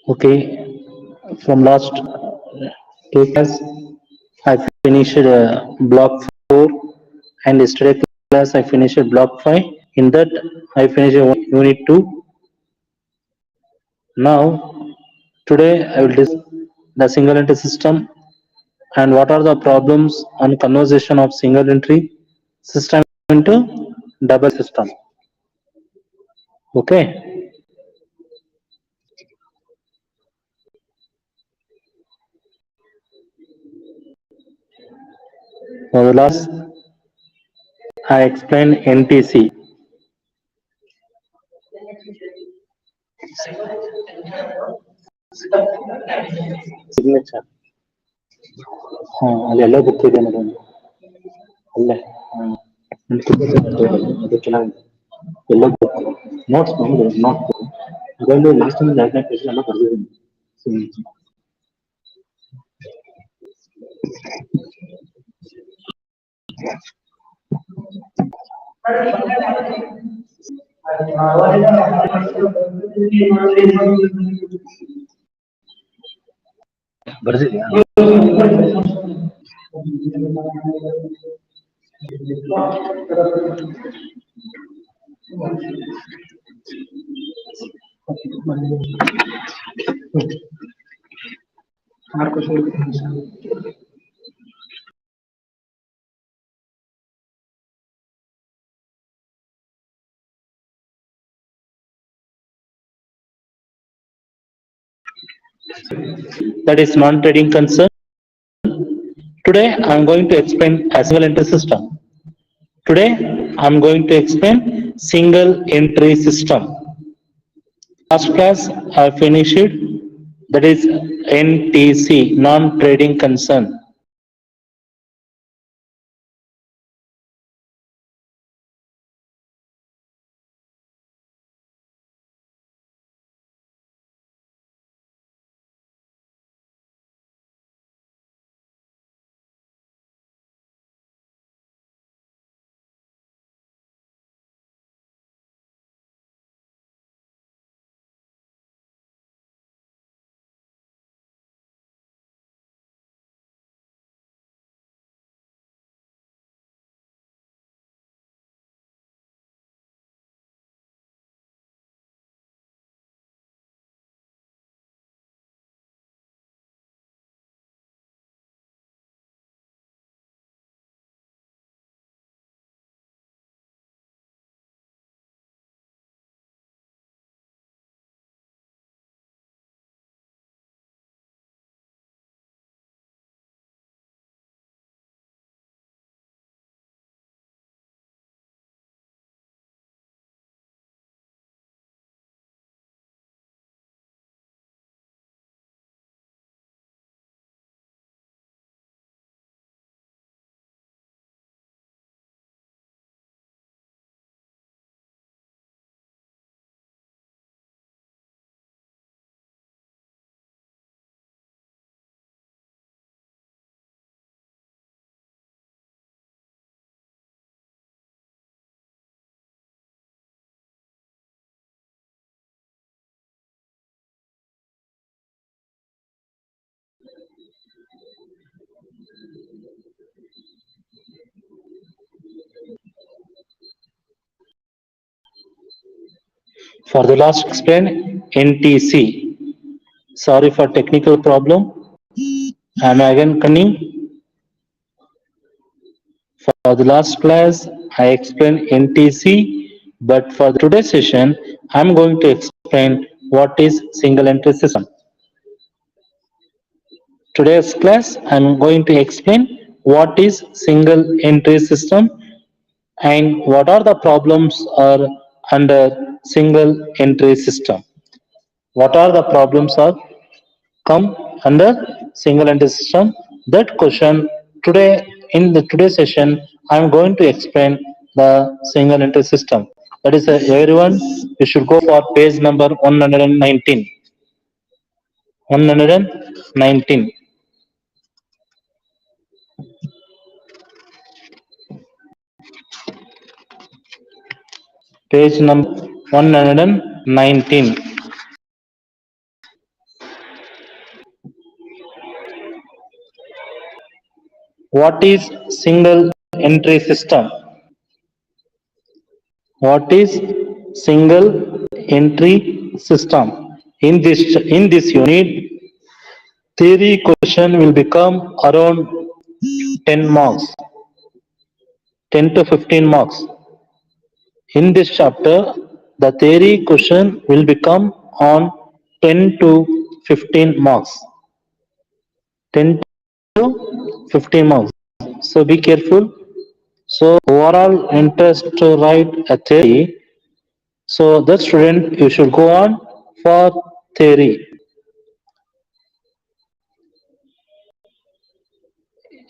Okay, from last two class, I finished block 4, and yesterday class I finished block 5. In that, I finished unit 2. Now, today I will discuss the single entry system and what are the problems on conversion of single entry system into double system. Okay, for the last I explained NTC signature. ಅಲ್ಲೆಲ್ಲ ಗೊತ್ತಿದೆ madam ಅಲ್ಲೇ ಅದು ಚೆನ್ನಾಗಿದೆ ಎಲ್ಲ notes ಬಂದು notes ಅದೊಂದು last time ಎರಡನೇ page ಎಲ್ಲ ಬರ್ದಿದ್ದೀನಿ ಬರ್ದಿದ್ಯಾ that is non-trading concern. Today I am going to explain a single entry system. Today I am going to explain single entry system. Last class I finished that is NTC, non-trading concern. For the last explain NTC. Sorry for technical problem. I am again coming. For the last class, I explained NTC, but for today's session, I am going to explain what is single entry system. Today's class, I am going to explain what is single entry system and what are the problems are under single entry system. What are the problems are come under single entry system? That question today in the today session I am going to explain the single entry system. That is everyone you should go for page number 119. 119. Page number 119. What is single entry system? What is single entry system? In this unit, theory question will become around 10 marks, 10 to 15 marks. In this chapter, the theory question will become on 10 to 15 marks. 10 to 15 marks. So be careful. So overall interest to write a theory. So that student you should go on for theory.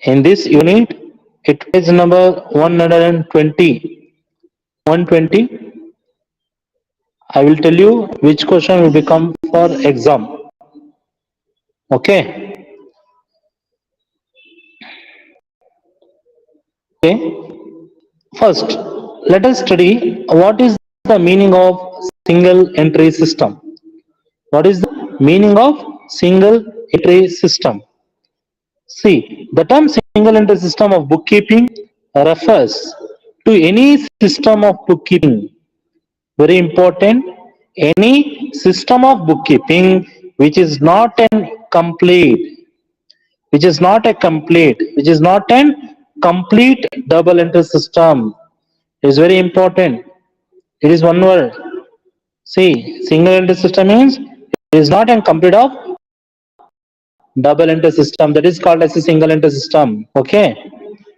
In this unit, it is number 120. 120. I will tell you which question will become for exam. Okay. Okay. First, let us study what is the meaning of single entry system. What is the meaning of single entry system? See, the term single entry system of bookkeeping refers to any system of bookkeeping. Very important. Any system of bookkeeping which is not an complete, which is not an complete double entry system. It is very important. It is one word. See, single entry system means it is not a complete of double entry system. That is called as a single entry system. Okay.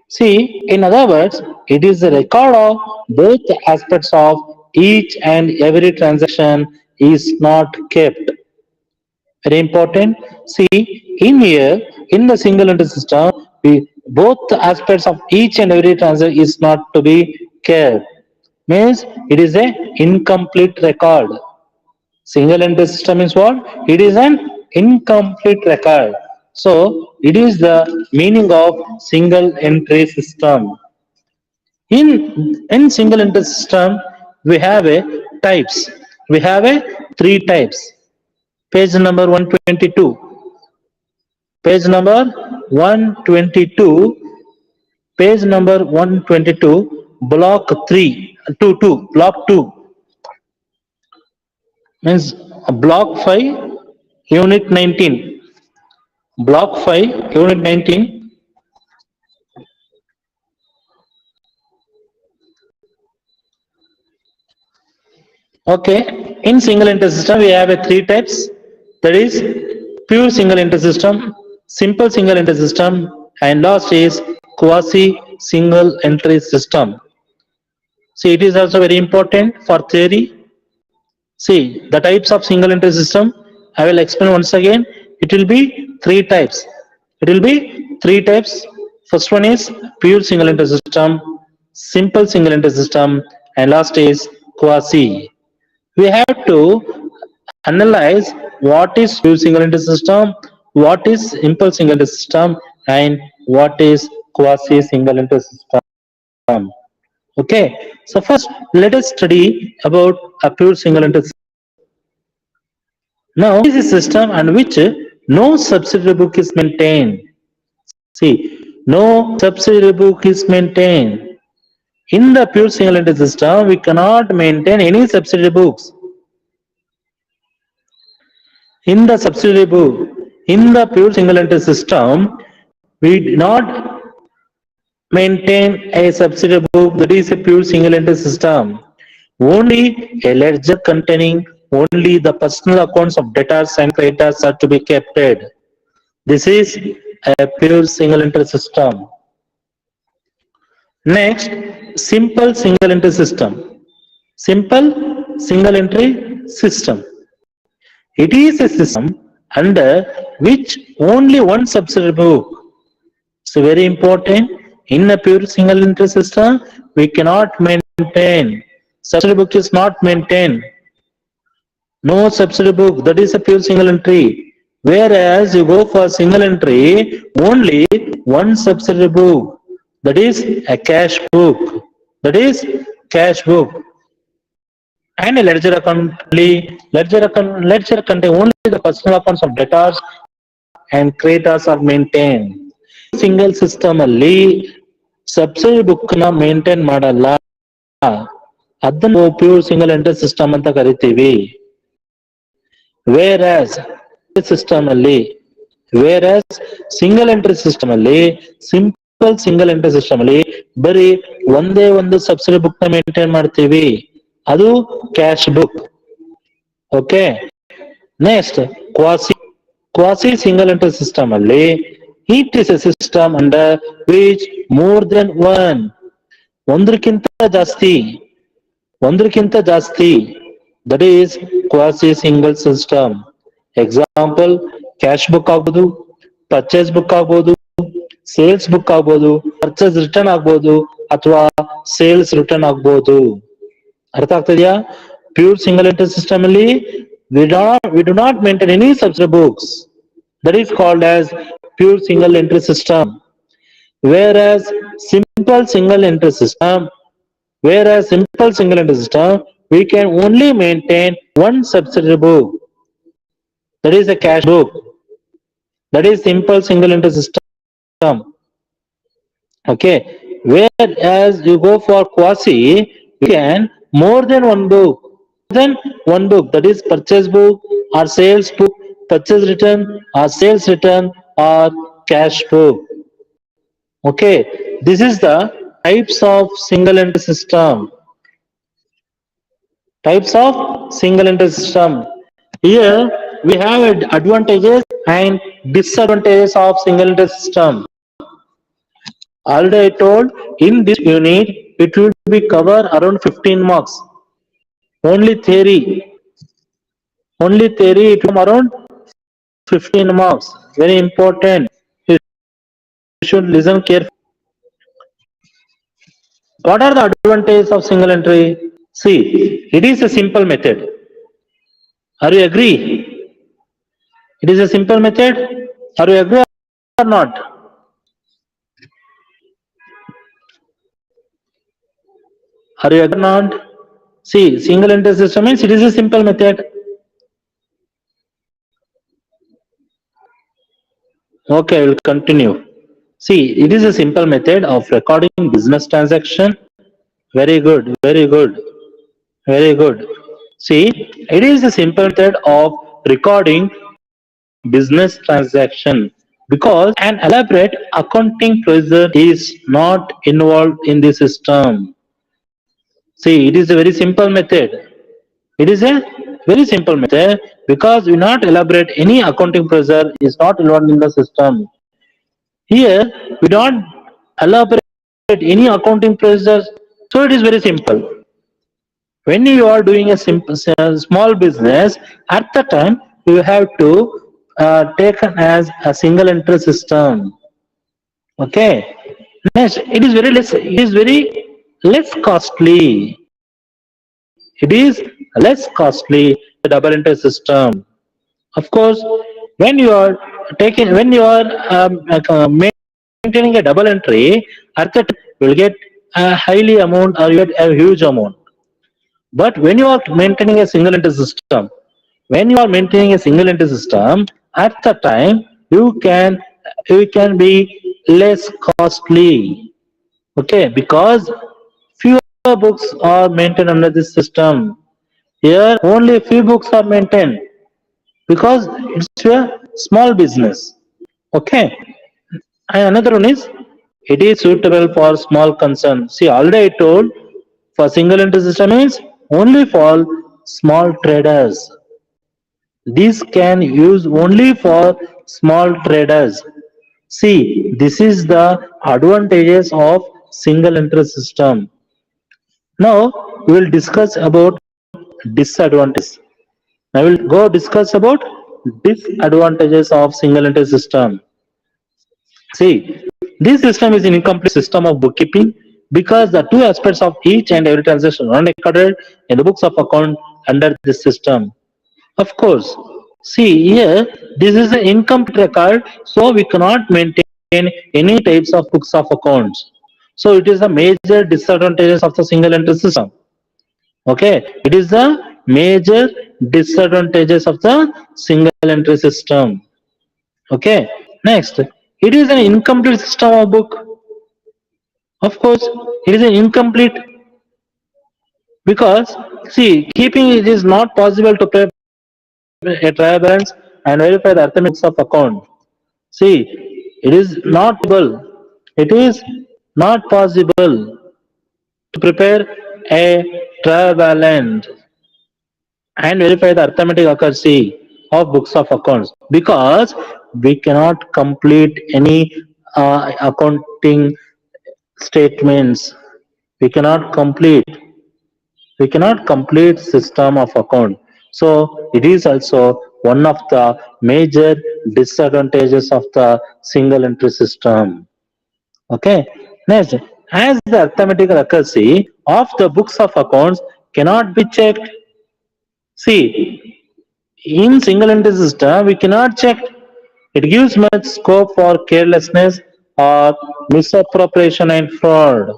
See, in other words, it is a record of both aspects of each and every transaction is not kept. Very important. See, in here, in the single entry system, both aspects of each and every transaction is not to be kept. Means it is a incomplete record. Single entry system is what? It is an incomplete record. So it is the meaning of single entry system. In single entry system, we have a types. We have a three types. Page number 122. Page number 122. Page number 122. Block 3. 2. Block 2. Means block 5. Unit 19. Block 5. Unit 19. Okay. In single entry system, we have a three types. That is pure single entry system, simple single entry system, and last is quasi single entry system. See, it is also very important for theory. See, the types of single entry system, I will explain once again. It will be three types. It will be three types. First one is pure single entry system, simple single entry system, and last is quasi. We have to analyze what is pure single entry system, what is simple single entry system, and what is quasi single entry system. Okay, so first let us study about a pure single entry system. Now, this is a system on which no subsidiary book is maintained. See, no subsidiary book is maintained. In the pure single entry system, we cannot maintain any subsidiary books. In the subsidiary book, in the pure single entry system, we do not maintain a subsidiary book that is a pure single entry system. Only a ledger containing only the personal accounts of debtors and creditors are to be kept. This is a pure single entry system. Next, simple single entry system. Simple single entry system. It is a system under which only one subsidiary book. So very important. In a pure single entry system, we cannot maintain. Subsidiary book is not maintained. No subsidiary book. That is a pure single entry. Whereas you go for single entry, only one subsidiary book. That is a cash book. That is cash book. And a ledger account. Ledger contain only the personal accounts of debtors and creditors are maintained. Single system ಅಲ್ಲಿ subsidy book ನ maintain ಮಾಡಲ್ಲ, ಅದನ್ನು pure single entry system ಅಂತ ಕರಿತೀವಿ. Wear system ಅಲ್ಲಿ wear single entry system ಅಲ್ಲಿ simple single entry system ಅಲ್ಲಿ ಬರೀ ಒಂದೇ ಒಂದು ಸಬ್ಸಿಡಿ ಬುಕ್ ನ ಮೇಂಟೈನ್ ಮಾಡ್ತೀವಿ, ಅದು cash book. Okay, next quasi single entry system ಅಲ್ಲಿ it is a system under which more than one, ಒಂದಕ್ಕಿಂತ ಜಾಸ್ತಿ that is quasi single system. Example cash book ಆಗ್ಬೋದು, ಪರ್ಚೇಸ್ ಬುಕ್ ಆಗ್ಬೋದು, ಸೇಲ್ಸ್ ಬುಕ್ ಆಗ್ಬೋದು, purchase return ಆಗ್ಬೋದು ಅಥವಾ sales return ಆಗ್ಬೋದು. ಅರ್ಥ ಆಗ್ತಿದ್ಯಾ? ಪ್ಯೂರ್ ಸಿಂಗಲ್ ಎಂಟ್ರಿ ಸಿಸ್ಟಮ್ ಅಲ್ಲಿ we do not maintain any such books. That is called as pure single entry system. Whereas simple single entry system, we can only maintain one subsidiary book. That is a cash book. That is simple single entry system. Okay. Whereas you go for quasi, you can more than one book. That is purchase book or sales book, purchase return or sales return or cash book. Okay, this is the types of single entry system. Here we have advantages and disadvantages of single entry system. Already I told in this unit it will be cover around 15 marks. Only theory it will around 15 marks. Very important. You should listen carefully. What are the advantages of single entry? See, it is a simple method. Are you agree? It is a simple method. Are you agree or not? Are you agree or not? See, single entry system means it is a simple method. Okay, I will continue. See, it is a simple method of recording business transaction. Very good. See, it is a simple method of recording business transaction because an elaborate accounting procedure is not involved in the system. See, it is a very simple method. Because we not elaborate any accounting procedure is not involved in the system. Here we don't elaborate any accounting procedures, so it is very simple. When you are doing a small business, at the time you have to take as a single entry system. Okay. Next, it is very less costly. The double entry system. Of course, when you are maintaining a double entry, at that you will get a highly amount or you get a huge amount. But when you are maintaining a single entry system, at the time you can be less costly. Okay, because fewer books are maintained under this system. Here only few books are maintained because it's a small business. Okay, and another one is it is suitable for small concern. See, already I told for single entry system means only for small traders. This can use only for small traders. See, this is the advantages of single entry system. Now we will discuss about disadvantages. I will go discuss about disadvantages of single entry system. See, this system is an incomplete system of bookkeeping because the two aspects of each and every transaction are recorded in the books of account under this system. Of course, see here, this is an incomplete record, so we cannot maintain any types of books of accounts. So it is the major disadvantages of the single entry system. Okay, it is the major disadvantages of the single entry system. Okay, next, It is an incomplete system of book. Of course, it is an incomplete because see, keeping it is not possible to prepare a trial balance and verify the arithmetic of account. See, it is not possible. It is not possible to prepare a trial balance and verify the arithmetic accuracy of books of accounts because we cannot complete any accounting statements. We cannot complete system of account. So it is also one of the major disadvantages of the single entry system. Okay, next, as the arithmetical accuracy of the books of accounts cannot be checked. See, in single entry system we cannot check. It gives much scope for carelessness or misappropriation and fraud.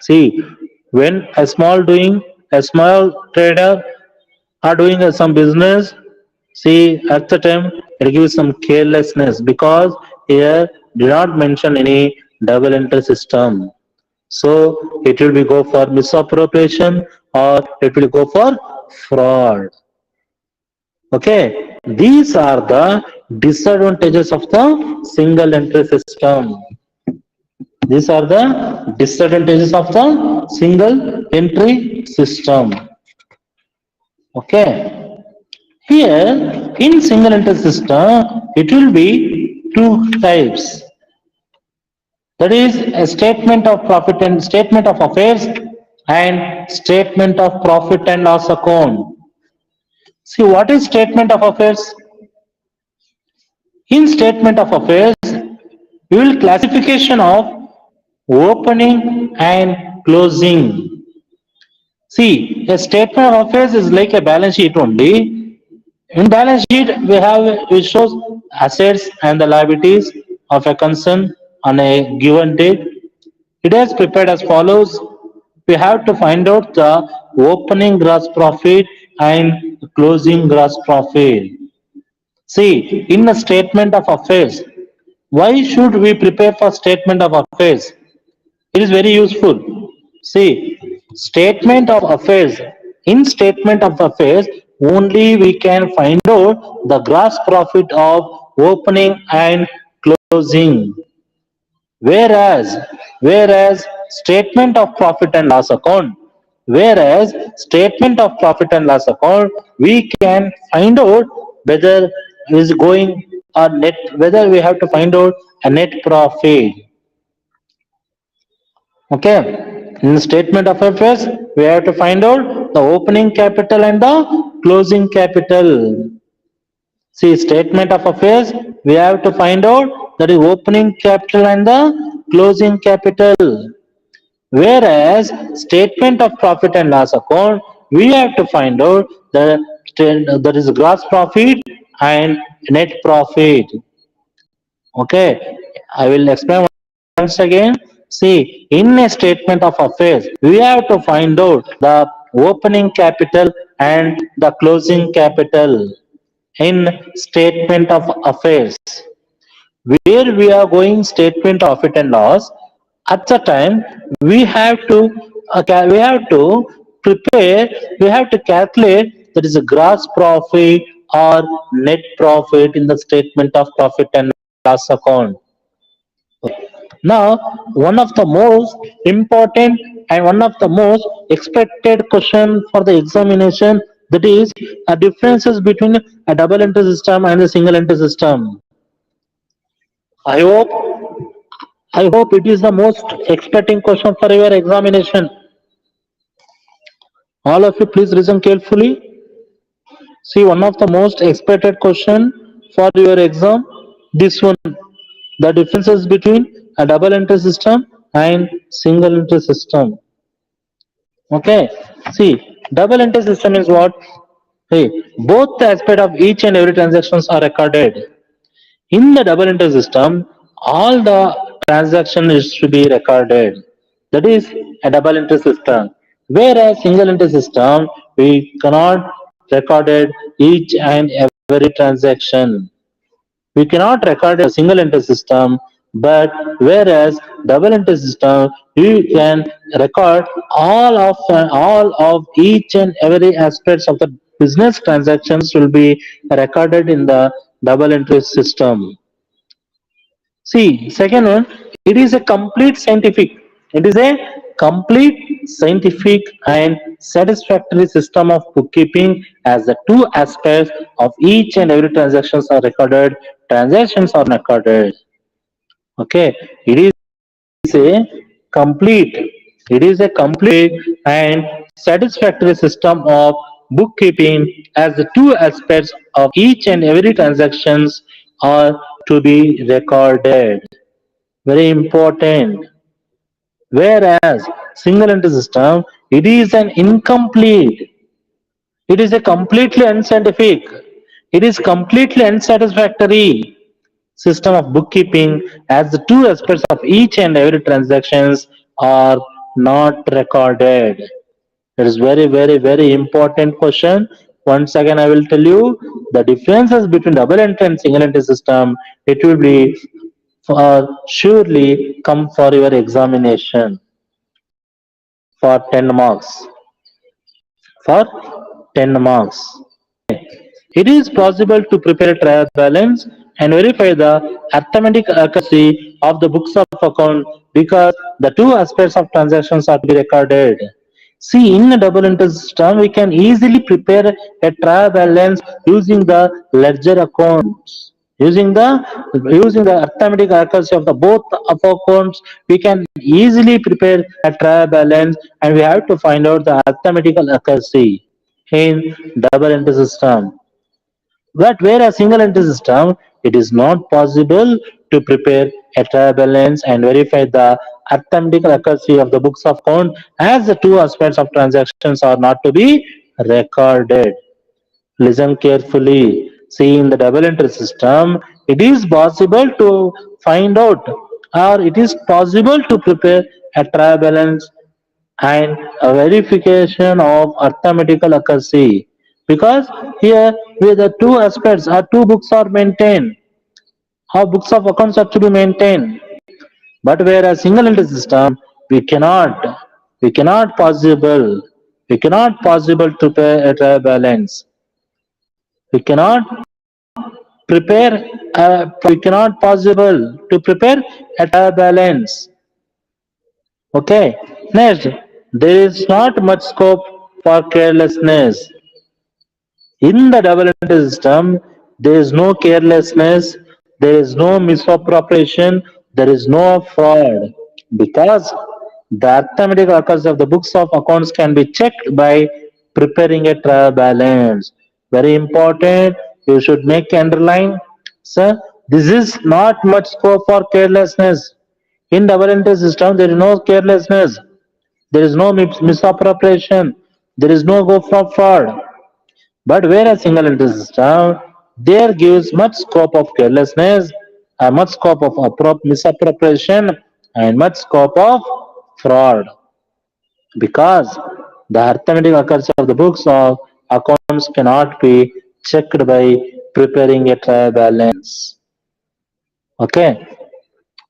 See, when a small trader are doing some business, see at the time it gives some carelessness because here do not mention any double entry system. So it will be go for misappropriation or it will go for fraud. Okay, these are the disadvantages of the single entry system. These are the disadvantages of the single entry system. Okay. Here in single entry system, it will be two types. That is a statement of profit and statement of affairs and statement of profit and loss account. See what is statement of affairs? In statement of affairs, we will classification of opening and closing. See, a statement of affairs is like a balance sheet only. In balance sheet, we shows assets and the liabilities of a concern on a given date. It is prepared as follows. We have to find out the opening gross profit and closing gross profit. See, in a statement of affairs, why should we prepare for statement of affairs? It is very useful. See, statement of affairs. In statement of affairs, only we can find out the gross profit of opening and closing. Whereas statement of profit and loss account, whereas statement of profit and loss account, we can find out whether is going or net, whether we have to find out a net profit. Okay, in the statement of affairs, we have to find out the opening capital and the closing capital. See, statement of affairs, we have to find out that is opening capital and the closing capital. Whereas statement of profit and loss account, we have to find out the that is gross profit and net profit. Okay, I will explain once again. See, in a statement of affairs, we have to find out the opening capital and the closing capital in statement of affairs. Where we are going statement of profit and loss, at the time we have to prepare, we have to calculate that is a gross profit or net profit in the statement of profit and loss account. Now, one of the most important and one of the most expected question for the examination, that is a differences between a double entry system and a single entry system. I hope I hope it is the most expecting question for your examination. All of you please listen carefully. See, one of the most expected question for your exam, this one, the differences between a double entry system and single entry system. Okay, see, double entry system is what? Hey, both the aspect of each and every transactions are recorded. In the double entry system, all the transaction is to be recorded. That is a double entry system. Whereas single entry system, we cannot record each and every transaction. We cannot record a single entry system, but whereas double entry system, you can record all of each and every aspects of the business transactions will be recorded in the double entry system. See, second one, it is a complete scientific. It is a complete scientific and satisfactory system of bookkeeping as the two aspects of each and every transactions are recorded. Transactions are recorded. Okay, it is a complete. It is a complete and satisfactory system of bookkeeping as the two aspects of each and every transactions are to be recorded. Very important. Whereas single entry system, it is an incomplete. It is a completely unscientific. It is completely unsatisfactory system of bookkeeping as the two aspects of each and every transactions are not recorded. It is very, very, very important question. Once again, I will tell you the differences between double entry and single entry system. It will be surely come for your examination for 10 marks. For 10 marks. It is possible to prepare a trial balance and verify the arithmetic accuracy of the books of account because the two aspects of transactions are to be recorded. See, in a double entry system, we can easily prepare a trial balance using the ledger accounts. Using the arithmetic accuracy of the both of accounts, we can easily prepare a trial balance, and we have to find out the arithmetical accuracy in double entry system. But where a single entry system, it is not possible to prepare a trial balance and verify the arithmetical accuracy of the books of account as the two aspects of transactions are not to be recorded. Listen carefully. See, in the double entry system, it is possible to find out or it is possible to prepare a trial balance and a verification of arithmetical accuracy because here where the two aspects or two books are maintained, how books of accounts are to be maintained. But where a single entry system, we cannot, we cannot possible to prepare a trial balance. We cannot we cannot possible to prepare a trial balance. Okay. Next, there is not much scope for carelessness. In the double entry system, there is no carelessness, there is no misappropriation, there is no fraud because the arithmetic accuracy of the books of accounts can be checked by preparing a trial balance. Very important, you should make underline. Sir, this is not much scope for carelessness. In double entry system, there is no carelessness, there is no misappropriation, there is no go for fraud. But where a single entry system, there gives much scope of carelessness, much scope of misappropriation, and much scope of fraud. Because the arithmetic accuracy of the books of accounts cannot be checked by preparing a trial balance. Okay.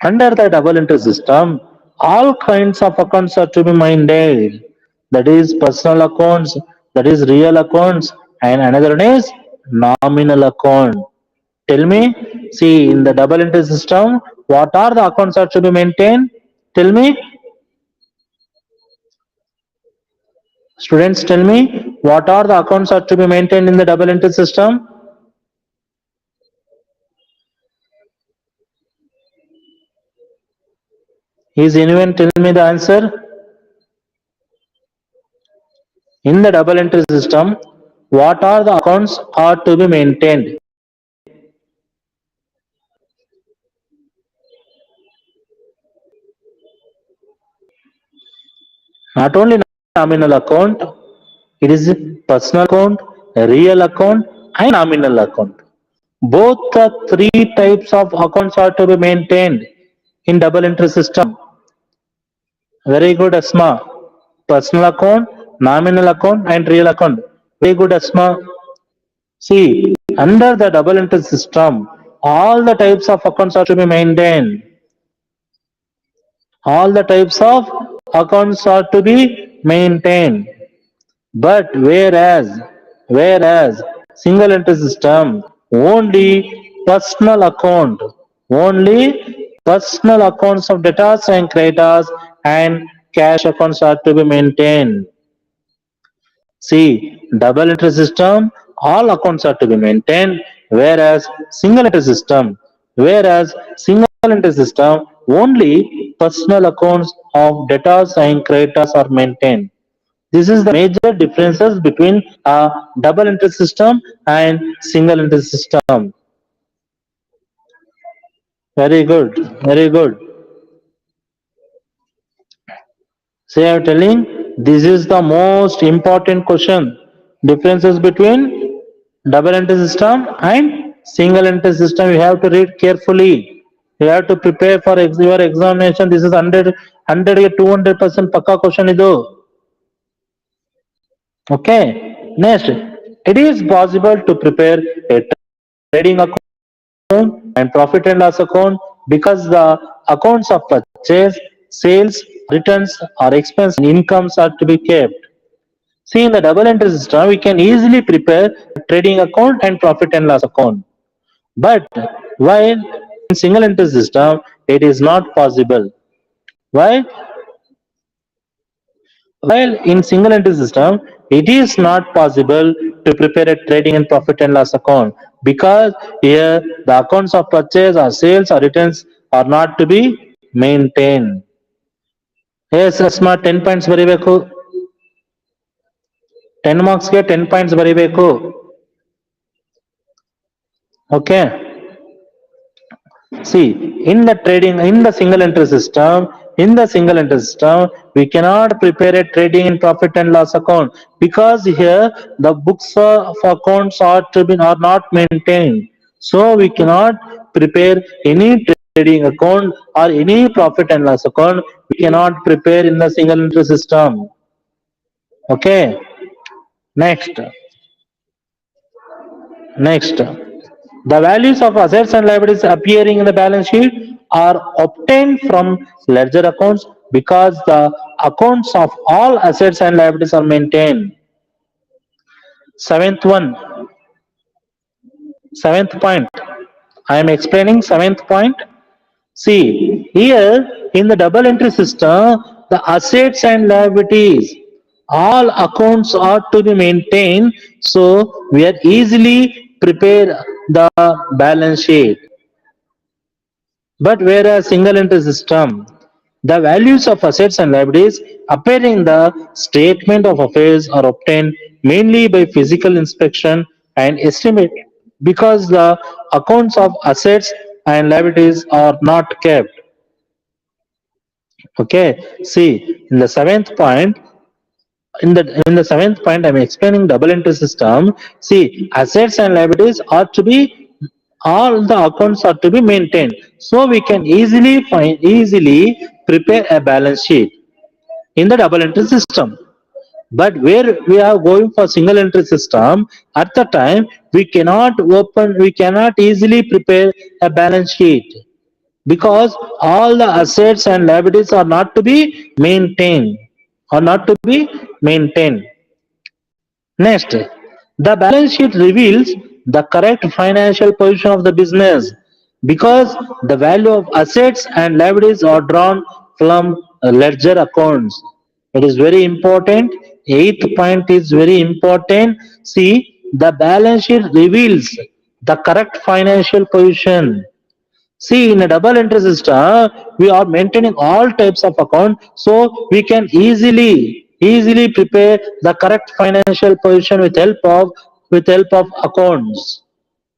Under the double entry system, all kinds of accounts are to be maintained. That is personal accounts, that is real accounts, and another one is nominal account. Tell me, see in the double entry system, what are the accounts are to be maintained? Tell me, students, tell me, what are the accounts are to be maintained in the double entry system? Is anyone tell me the answer? In the double entry system, what are the accounts are to be maintained? Not only nominal account, it is a personal account, a real account, and nominal account. Both the three types of accounts are to be maintained in double entry system. Very good, Asma. Personal account, nominal account, and real account. Very good, Asma. See, under the double entry system, all the types of accounts are to be maintained. All the types of accounts are to be maintained. But whereas single entry system, only personal account, only personal accounts of debtors and creditors and cash accounts are to be maintained. See, double entry system, all accounts are to be maintained, whereas single entry system, only personal accounts of debtors and creditors are maintained. This is the major differences between a double entry system and single entry system. Very good, very good. So I am telling this is the most important question. Differences between double entry system and single entry system. You have to read carefully. You have to prepare for your examination. This is 100 200% pakka question idu. Okay. Next, it is possible to prepare a trading account and profit and loss account because the accounts of purchase, sales, returns or expense and incomes are to be kept. See, in the double entry system, we can easily prepare a trading account and profit and loss account. But while in single entry system, it is not possible. Why? While in single entry system, it is not possible to prepare a trading and profit and loss account because here the accounts of purchase or sales or returns are not to be maintained. Yes, Asma 10 points ಬರಿಬೇಕು 10 marksಗೆ 10 points ಬರಿಬೇಕು. Okay. See, in the single entry system, we cannot prepare a trading and profit and loss account because here the books of accounts are not maintained. So we cannot prepare any trading account or any profit and loss account. We cannot prepare in the single entry system. Okay. Next. Next, the values of assets and liabilities appearing in the balance sheet are obtained from ledger accounts because the accounts of all assets and liabilities are maintained. Seventh one, seventh point. I am explaining seventh point. See, here in the double entry system, the assets and liabilities, all accounts are to be maintained, so we are easily prepare the balance sheet. But whereas single entry system, the values of assets and liabilities appearing in the statement of affairs are obtained mainly by physical inspection and estimate because the accounts of assets and liabilities are not kept. Okay, see in the seventh point, in the seventh point, I'm explaining double entry system. See, assets and liabilities are to be all the accounts are to be maintained, so we can easily prepare a balance sheet in the double entry system. But where we are going for single entry system, at the time we cannot easily prepare a balance sheet because all the assets and liabilities are not to be maintained or not to be maintained. Next, the balance sheet reveals the correct financial position of the business because the value of assets and liabilities are drawn from ledger accounts. It is very important. Eighth point is very important. See, the balance sheet reveals the correct financial position. See, in a double entry system, we are maintaining all types of account, so we can easily prepare the correct financial position with help of accounts,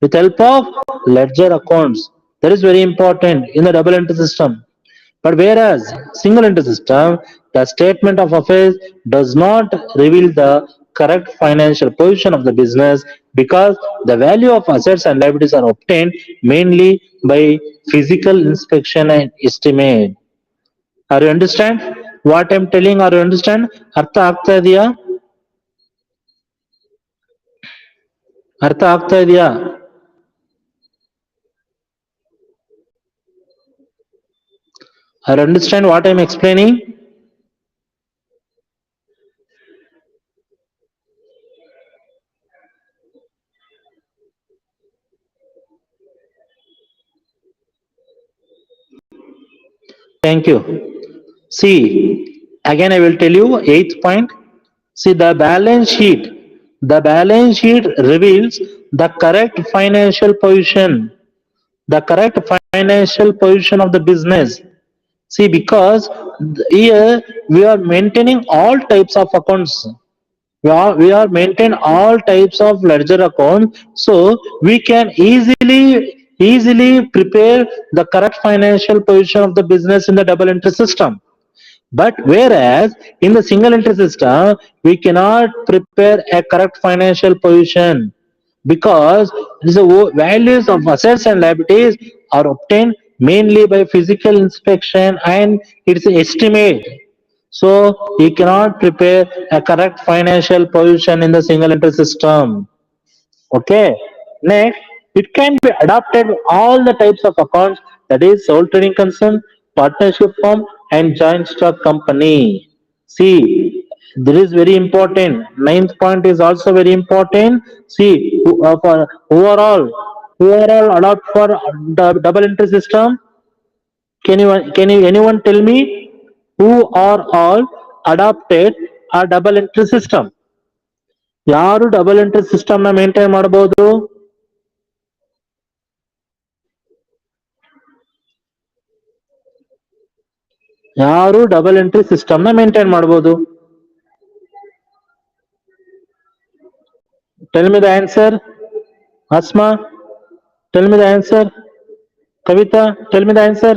with help of ledger accounts. That is very important in the double entry system. But whereas single entry system, the statement of affairs does not reveal the correct financial position of the business because the value of assets and liabilities are obtained mainly by physical inspection and estimate. Are you understand what I'm telling? Are you understand? ಅರ್ಥ ಆಗ್ತಾ ಇದೆಯಾ? ಅರ್ಥ ಆಗ್ತಾ ಇದೆಯಾ? I understand what I am explaining. Thank you. See, again I will tell you eighth point. See the balance sheet. The balance sheet reveals the correct financial position. The correct financial position of the business. See, because here we are maintaining all types of accounts. We are maintain all types of ledger accounts, so we can easily prepare the correct financial position of the business in the double entry system. But whereas in the single entry system, we cannot prepare a correct financial position because the values of assets and liabilities are obtained mainly by physical inspection and its estimate. So you cannot prepare a correct financial position in the single entry system. Okay. Next, it can be adopted all the types of accounts, that is sole trading concern, partnership firm, and joint stock company. See, this is very important. Ninth point is also very important. See, for overall adopt for double entry system. Can you anyone tell me who are all adopted a double entry system? ಯಾರು double entry system ನ maintain ಮಾಡಬಹುದು? ಯಾರು double entry system ನ maintain ಮಾಡಬಹುದು? Tell me the answer. Asma, tell me the answer. Kavita, tell me the answer.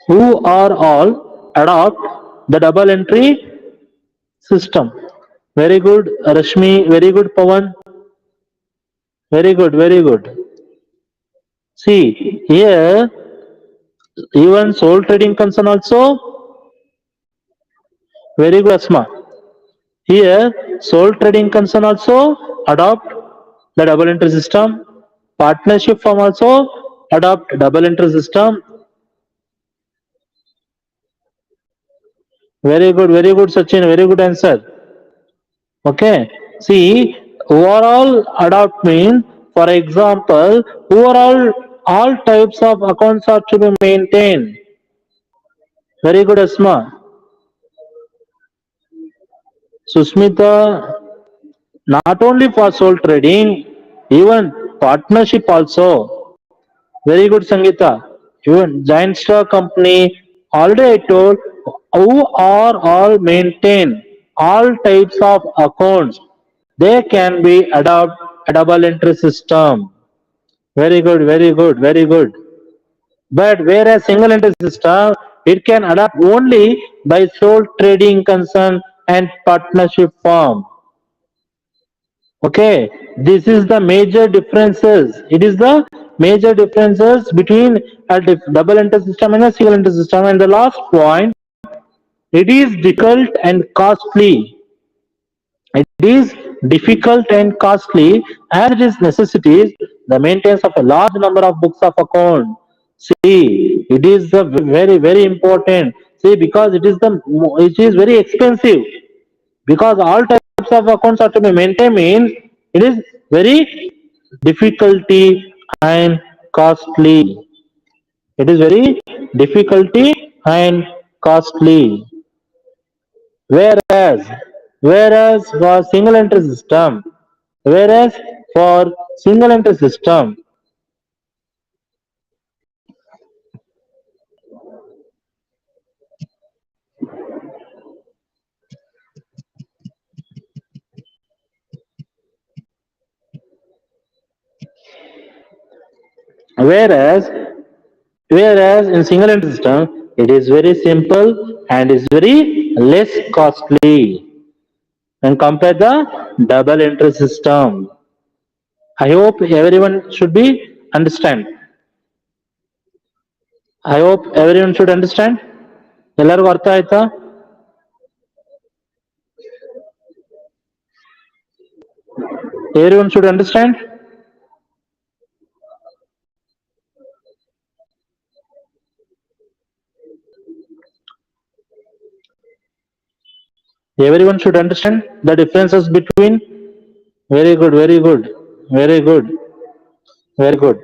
Who are all adopt the double entry system? Very good, Rashmi. Very good, Pawan. Very good, very good. See, here even sole trading concern also. Very good, Asma. Here, sole trading concern also adopt the double entry system. Partnership firm also adopt double entry system. Very good, Sachin. Very good answer. Okay. See, overall adopt means, for example, overall all types of accounts are to be maintained. Very good, Asma. Susmita, not only for sole trading, even partnership also. Very good, Sangeeta. Even giant stock company, already I told, who are all maintain all types of accounts. They can be adopt a double entry system. Very good, very good, very good. But whereas single entry system, it can adapt only by sole trading concern and partnership form. Okay, this is the major differences. It is the major differences between a double entry system and a single entry system. And the last point, it is difficult and costly. It is difficult and costly as it is necessities the maintenance of a large number of books of account. See, it is the very important. See, because it is very expensive. Because all types of accounts are to be maintained means it is very difficulty and costly. It is very difficulty and costly. Whereas, whereas for single entry system, whereas for single entry system, whereas whereas in single entry system, it is very simple and is very less costly and compare the double entry system. I hope everyone should be understand. I hope everyone should understand. ಎಲ್ಲರಿಗೂ ಅರ್ಥ ಆಯ್ತಾ? Everyone should understand. Everyone should understand the differences between. Very good, very good, very good, very good.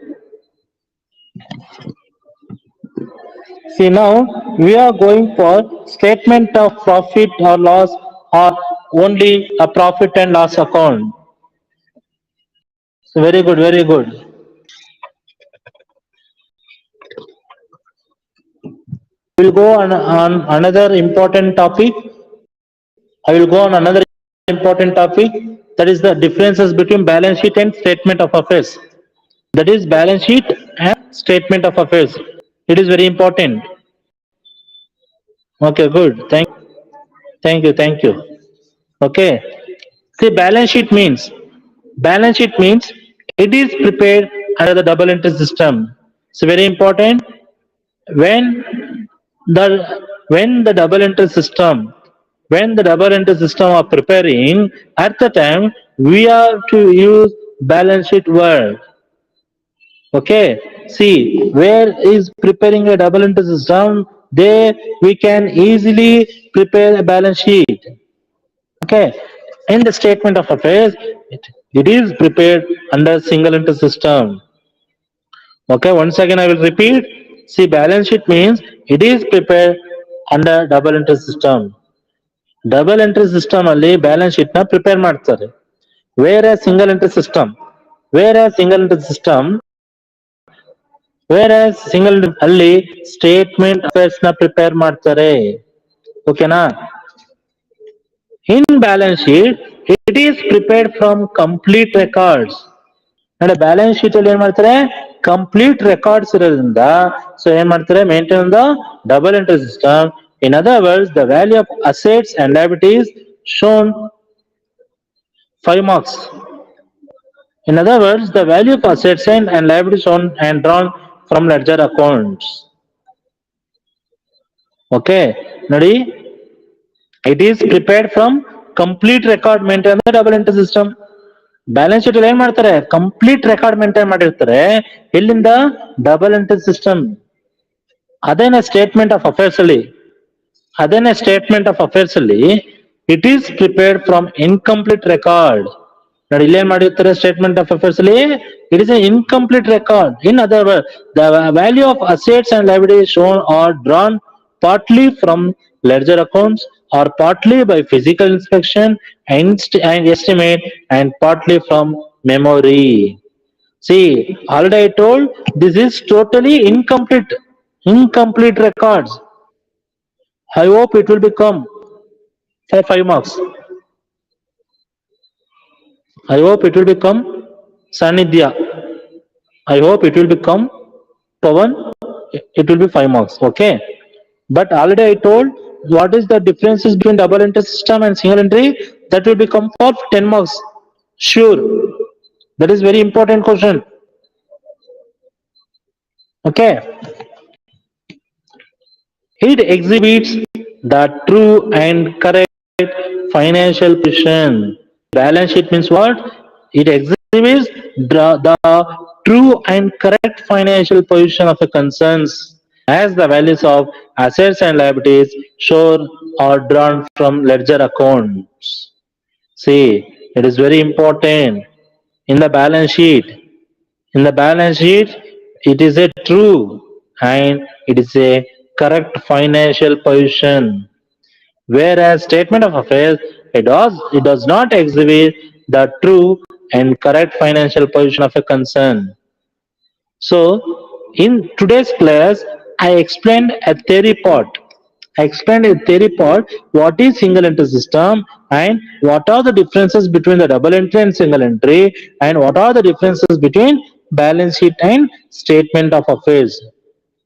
See, now we are going for statement of profit or loss or only a profit and loss account. So very good, very good. We will go on another important topic. I will go on another important topic, that is the differences between balance sheet and statement of affairs. That is balance sheet and statement of affairs. It is very important. Okay, good. Thank you. Okay. See, balance sheet means it is prepared under the double entry system. It's very important. When the double entry system, when the double entry system are preparing, at the time we have to use balance sheet word. Okay, see, where is preparing a double entry system, there we can easily prepare a balance sheet. Okay, in the statement of affairs, it is prepared under single entry system. Okay, once again I will repeat. See, balance sheet means it is prepared under double entry system. Double entry system ಅಲ್ಲಿ balance sheet ನ prepare ಮಾಡ್ತಾರೆ. ಬೇರೆ single entry system ಅಲ್ಲಿ statement affairs ನ prepare ಮಾಡ್ತಾರೆ. ಓಕೆನಾ? In balance sheet it is prepared from complete records. ಅಂದ್ರೆ balance sheet ಅಲ್ಲಿ ಏನ್ ಮಾಡ್ತಾರೆ, ಕಂಪ್ಲೀಟ್ ರೆಕಾರ್ಡ್ಸ್ ಇರೋದ್ರಿಂದ ಸೊ ಏನ್ ಮಾಡ್ತಾರೆ, maintain the double entry system. In other words, the value of assets and liabilities shown 5 marks. In other words, the value of assets and liabilities shown and drawn from ledger accounts. Okay, ನೋಡಿ, it is prepared from complete record maintained the double entry system. Balance sheet ಅಲ್ಲಿ ಏನ್ ಮಾಡ್ತಾರೆ, complete record maintain ಮಾಡಿರ್ತಾರೆ. ಎಲ್ಲಿಂದ? Double entry system. ಅದೇನೆ statement of affairs ಅಲ್ಲಿ it is prepared from incomplete record. ನೋಡಿ, ಇಲ್ಲೇನ್ ಮಾಡಿರ್ತಾರೆ ಸ್ಟೇಟ್ಮೆಂಟ್ ಆಫ್ ಅಫೇರ್ಸ್ ಅಲ್ಲಿ, it is a incomplete record. In other word, the value of assets and liabilities shown are drawn partly from ledger accounts or partly by physical inspection and estimate and partly from memory. See, already I told this is totally incomplete records. I hope it will become for 5 marks. I hope it will become Sanidhya. I hope it will become Pavan. It will be 5 marks. Okay. But already I told what is the differences between double entry system and single entry. That will become for 10 marks. Sure. That is very important question. Okay. It exhibits the true and correct financial position. Balance sheet means what? It exhibits the true and correct financial position of a concerns as the values of assets and liabilities shown or drawn from ledger accounts. See, it is very important in the balance sheet. In the balance sheet, it is a true and it is a correct financial position. Whereas statement of affairs, it does not exhibit the true and correct financial position of a concern. So, in today's class, I explained a theory part. What is single entry system and what are the differences between the double entry and single entry, and what are the differences between balance sheet and statement of affairs.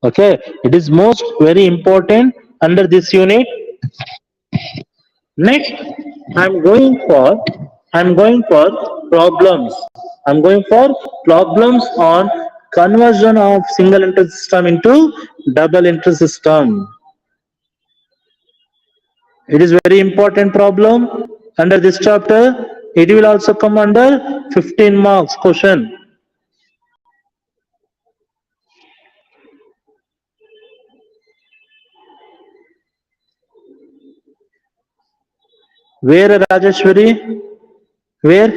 Okay, it is most very important under this unit. Next, I'm going for problems. I'm going for problems on conversion of single entry system into double entry system. It is very important problem under this chapter. It will also come under 15 marks question. Where, Rajeshwari? Where?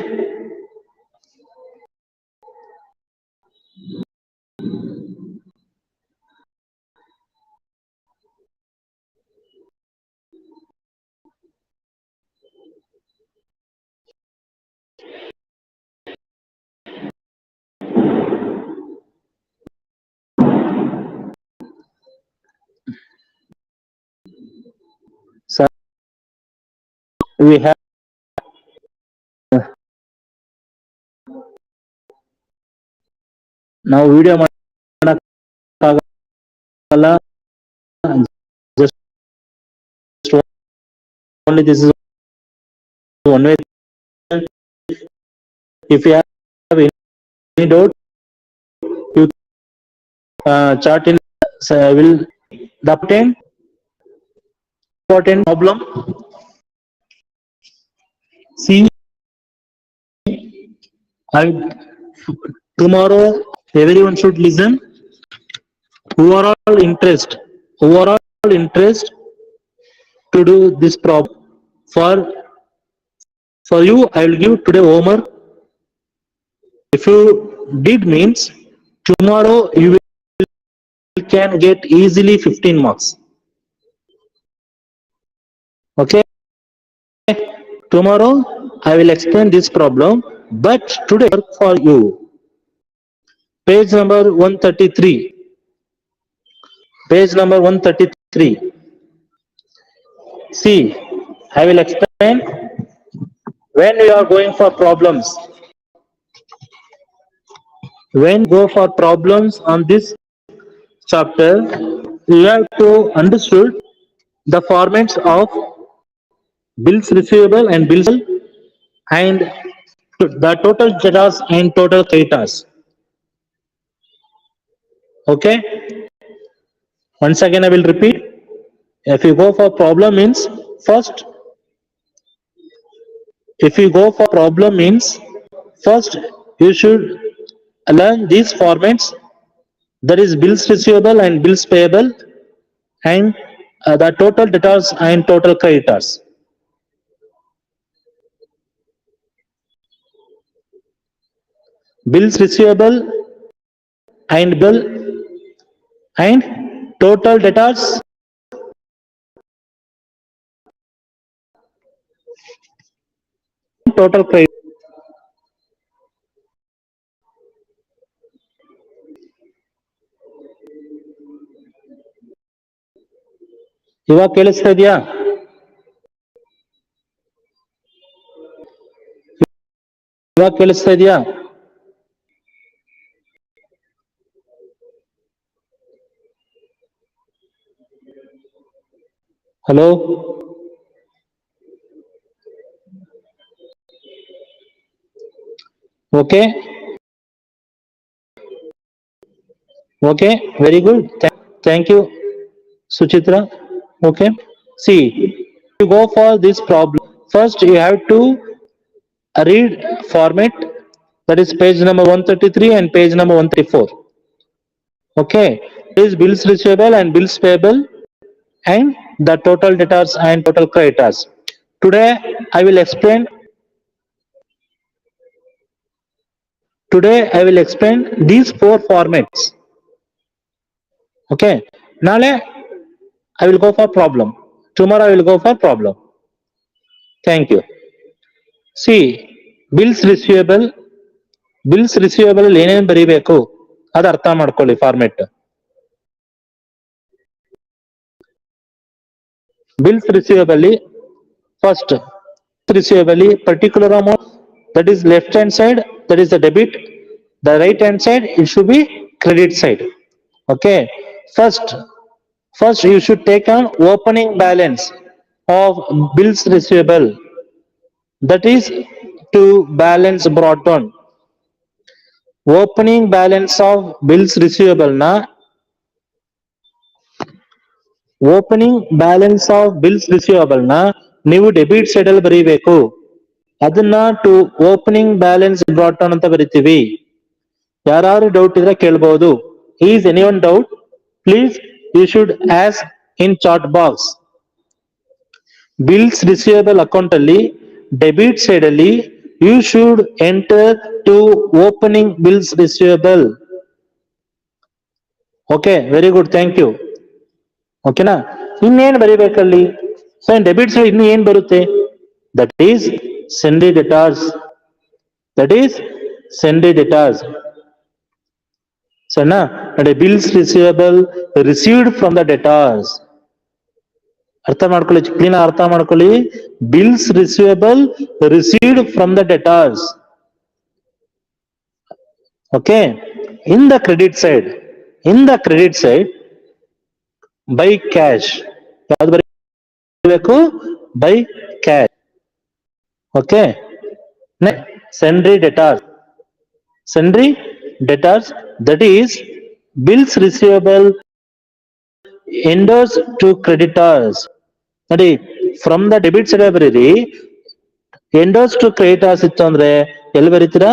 Sir, we have now video ಮಾಡಕ್ಕಾಗಲ್ಲ. Just only this is one way. If you have any doubt, you chat in. Will the important problem. See, tomorrow everyone should listen. Overall interest to do this problem. For you, I will give today homework. If you did means tomorrow you can get easily 15 marks. Okay, tomorrow I will explain this problem, but today work for you. Page number 133. Page number 133. See, I will explain when you are going for problems. When you go for problems on this chapter, you have to understood the formats of bills receivable and bills and the total debtors and total creditors. Okay, once again I will repeat. If you go for problem means first you should learn these formats, that is bills receivable and bills payable and the total debtors and total creditors. Bills receivable and bill and total debtors total credit. ಇವಾಗ ಕೇಳಿಸ್ತಾ ಇದೆಯಾ? ಇವಾಗ ಕೇಳಿಸ್ತಾ ಇದೆಯಾ? Hello, okay, okay, very good. Thank you, Suchitra. Okay, see, to go for this problem, first you have to read format, that is page number 133 and page number 134. Okay, is bills receivable and bills payable and the total debtors and total creditors. Today I will explain these four formats. Okay, nale I will go for problem, tomorrow I will go for problem. Thank you. See, bills receivable ಏನೇನು ಬರೀಬೇಕು ಅದು ಅರ್ಥ ಮಾಡ್ಕೊಳ್ಳಿ format. Bills receivable, first receivable particular amount, that is left hand side, that is the debit, the right hand side it should be credit side. Okay, first you should take an opening balance of bills receivable, that is to balance brought down. Opening balance of bills receivable na ನೀವು debit side ಅಲ್ಲಿ ಬರೀಬೇಕು. ಅದನ್ನ to opening balance brought down ಅಂತ ಬರಿತೀವಿ. ಯಾರು doubt ಇದ್ರೆ ಕೇಳ್ಬಹುದು. Is anyone doubt? Please you should ask in chat box. Bills receivable account ಅಲ್ಲಿ ಡೆಬಿಟ್ ಸೈಡ್ ಅಲ್ಲಿ you should enter to opening bills receivable. Okay, very good, thank you. ಓಕೆನಾ? ಇನ್ನೇನ್ ಬರಿಬೇಕಲ್ಲಿ? ಸೊ ಡೆಬಿಟ್ ಸೈಡ್ ಇನ್ನು ಏನ್ ಬರುತ್ತೆ? That is sundry debtors. That is sundry debtors. ಸಣ್ಣ ನೋಡಿ, bills receivable received from the debtors. ಅರ್ಥ ಮಾಡ್ಕೊಳ್ಳಿ, ಕ್ಲೀನ್ ಅರ್ಥ ಮಾಡ್ಕೊಳ್ಳಿ. Bills receivable received from the debtors. Okay. In the credit side by cash. ಯಾವ್ದು ಬರೀಬೇಕು? By cash. Okay. Sundry debtors that is bills receivable endorsed to creditors. ನೋಡಿ, from the debit side ಬರೀರಿ. Endorse to creditors ಇತ್ತು ಅಂದ್ರೆ ಎಲ್ಲಿ ಬರೀತೀರಾ?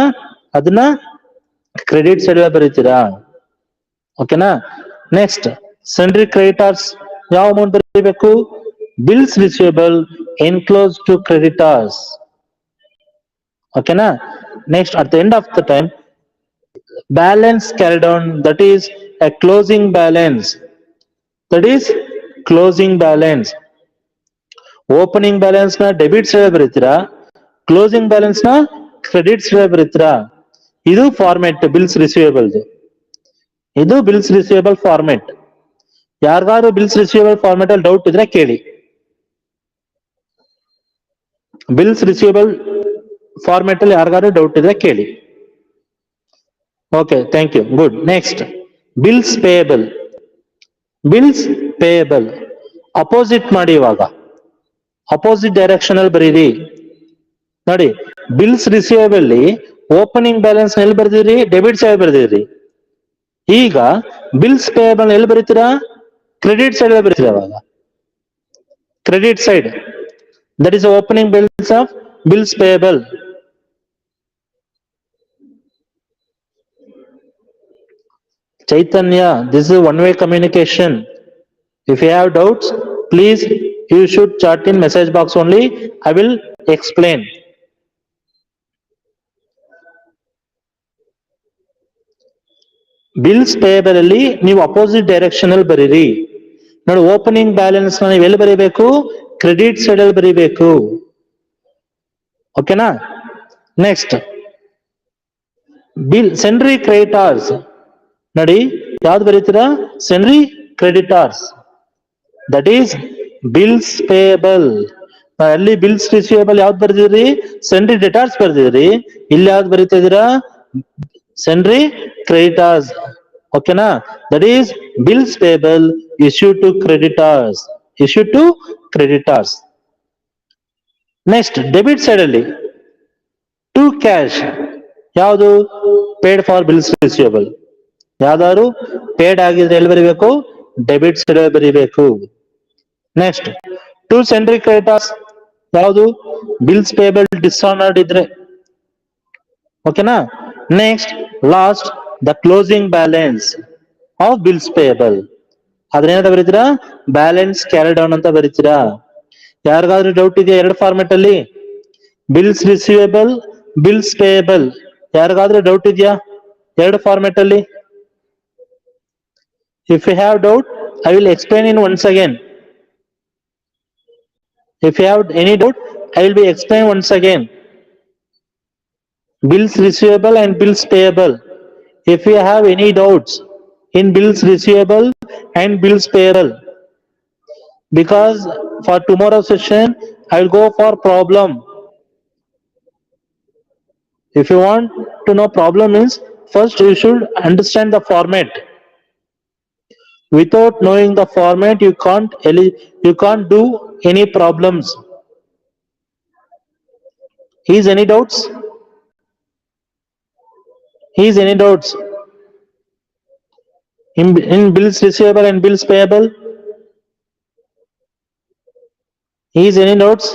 ಅದನ್ನ credit side ಬರೀತೀರಾ. ಓಕೆನಾ? ನೆಕ್ಸ್ಟ್, ಸೆಂಡ್ರಿ ಕ್ರೆಡಿಟರ್ಸ್ ಯಾವ ಅಮೌಂಟ್ ಬರೀಬೇಕು? Bills receivable enclose to creditors. ಓಕೆನಾ? Next, at the end of the time balance carried on, that is a closing balance. Opening balance na debit side ಬರೀತೀರಾ, closing balance ನ credit side ಬರೀತೀರಾ. ಇದು format bills receivable. ಇದು bills receivable format. ಯಾರಿಗಾದ್ರು bills receivable format ಅಲ್ಲಿ doubt ಇದ್ರೆ ಕೇಳಿ. Bills receivable format ಅಲ್ಲಿ ಯಾರಿಗಾದ್ರು ಡೌಟ್ ಇದ್ರೆ ಕೇಳಿ. Okay, thank you, good. Next, bills payable opposite ಮಾಡಿ. ಇವಾಗ ಅಪೋಸಿಟ್ ಡೈರೆಕ್ಷನ್ ಅಲ್ಲಿ ಬರೀರಿ. ನೋಡಿ, ಬಿಲ್ಸ್ ರಿಸೀವಬಲ್ ಓಪನಿಂಗ್ ಬ್ಯಾಲೆನ್ಸ್ ಎಲ್ಲಿ ಬರ್ದಿರಿ? Debit side ಬರ್ದಿರಿ. ಈಗ ಬಿಲ್ಸ್ ಪೇಯಬಲ್ ಎಲ್ಲಿ ಬರೀತೀರಾ? ಕ್ರೆಡಿಟ್ ಸೈಡ್ ಬರೀತೀರಾ. ಇವಾಗ credit side, that is opening bills of bills payable. Chaitanya, this is one-way communication. If you have doubts, please you should chat in message box only. I will explain. Bills payable ಅಲ್ಲಿ ನೀವು opposite direction ಅಲ್ಲಿ ಬರೀರಿ. ನೋಡಿ, opening balance ನೀವು ಎಲ್ಲಿ ಬರೀಬೇಕು? Credit side ಅಲ್ಲಿ ಬರೀಬೇಕು. ಓಕೆನಾ? Next, bill sundry creditors. ನೋಡಿ, ಯಾವ್ದು ಬರೀತೀರಾ? Sundry creditors, that is bills payable. ಅಲ್ಲಿ ಬಿಲ್ಸ್ ರಿಸೀವಬಲ್ ಯಾವ್ದು ಬರ್ದಿದ್ರಿ? ಸೆಂಡ್ರಿ ಡೆಟಾರ್ಸ್ ಬರ್ದಿದ್ರಿ. ಇಲ್ಲಿ ಯಾವ್ದು ಬರೀತಾ ಇದೀರಾ? Sundry creditors. ಓಕೆನಾ? That is bills payable issue to creditors. Next, debit side ಅಲ್ಲಿ ಟು ಕ್ಯಾಶ್ ಯಾವುದು? Paid for bills receivable. ಯಾವ್ದಾದ್ರು ಪೇಡ್ ಆಗಿದ್ರೆ ಎಲ್ಲಿ ಬರೀಬೇಕು? ಡೆಬಿಟ್ ಸೈಡ್ ಬರೀಬೇಕು. ನೆಕ್ಸ್ಟ್, ಟು ಸೆಂಡ್ರಿ ಕ್ರೆಡಿಟರ್ಸ್ ಯಾವುದು? ಬಿಲ್ಸ್ ಪೇಬಲ್ ಡಿಸಾನರ್ಡ್ ಇದ್ರೆ. ಓಕೆನಾ? Next, last, the closing balance of bills payable. ಅದ್ರೇನಾದ ಬರೀತೀರಾ? ಬ್ಯಾಲೆನ್ಸ್ ಕ್ಯಾರಿಡ್ ಆನ್ ಅಂತ ಬರೀತೀರಾ. ಯಾರಿಗಾದ್ರೂ ಡೌಟ್ ಇದೆಯಾ ಎರಡು ಫಾರ್ಮೆಟ್ ಅಲ್ಲಿ? ಬಿಲ್ಸ್ ರಿಸೀವಬಲ್, ಬಿಲ್ಸ್ ಪೇಯಬಲ್, ಯಾರಿಗಾದ್ರೂ ಡೌಟ್ ಇದೆಯಾ ಎರಡು ಫಾರ್ಮೆಟ್ ಅಲ್ಲಿ? If you have doubt, I will explain in once again. If you have any doubt, I will be explain once again. Bills receivable and bills payable. If you have any doubts in bills receivable and bills payable, because for tomorrow's session I will go for problem. If you want to know problem means, first you should understand the format. Without knowing the format, you can't do any problems. Is any doubts? In bills receivable and bills payable? Is any doubts?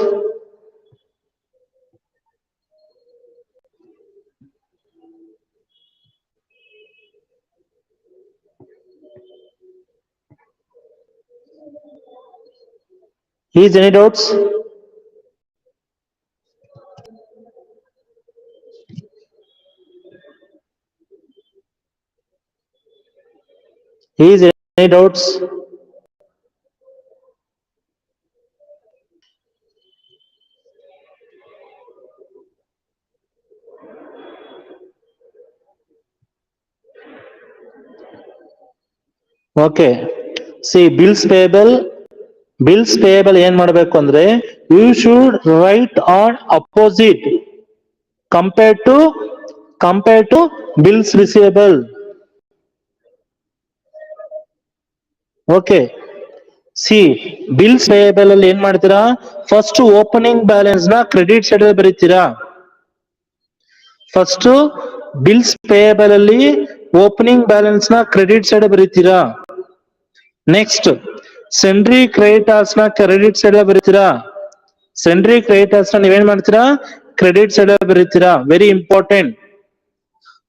Is any doubts? Is any doubts? Okay. See, bills payable ಏನ್ ಮಾಡಬೇಕು ಅಂದ್ರೆ you should write on opposite compare to bills receivable. Okay. See, bills payable ಅಲ್ಲಿ ಏನ್ ಮಾಡ್ತೀರಾ, first opening balance ನ credit side ಅಲ್ಲಿ ಬರೀತೀರಾ. First bills payable ಅಲ್ಲಿ ಓಪನಿಂಗ್ ಬ್ಯಾಲೆನ್ಸ್ ನ ಕ್ರೆಡಿಟ್ ಸೈಡ್ ಬರೀತೀರಾ. ನೆಕ್ಸ್ಟ್ ಸೆಂಡ್ರಿ ಕ್ರೆಡಿಟರ್ಸ್ ನ ಕ್ರೆಡಿಟ್ ಸೈಡ್ ಬರೀತೀರಾ. ಸೆಂಡ್ರಿ ಕ್ರೆಡಿಟರ್ಸ್ ನ ನೀವೇನ್ ಮಾಡ್ತೀರಾ, ಕ್ರೆಡಿಟ್ ಸೈಡ್ ಬರೀತೀರಾ. Very important.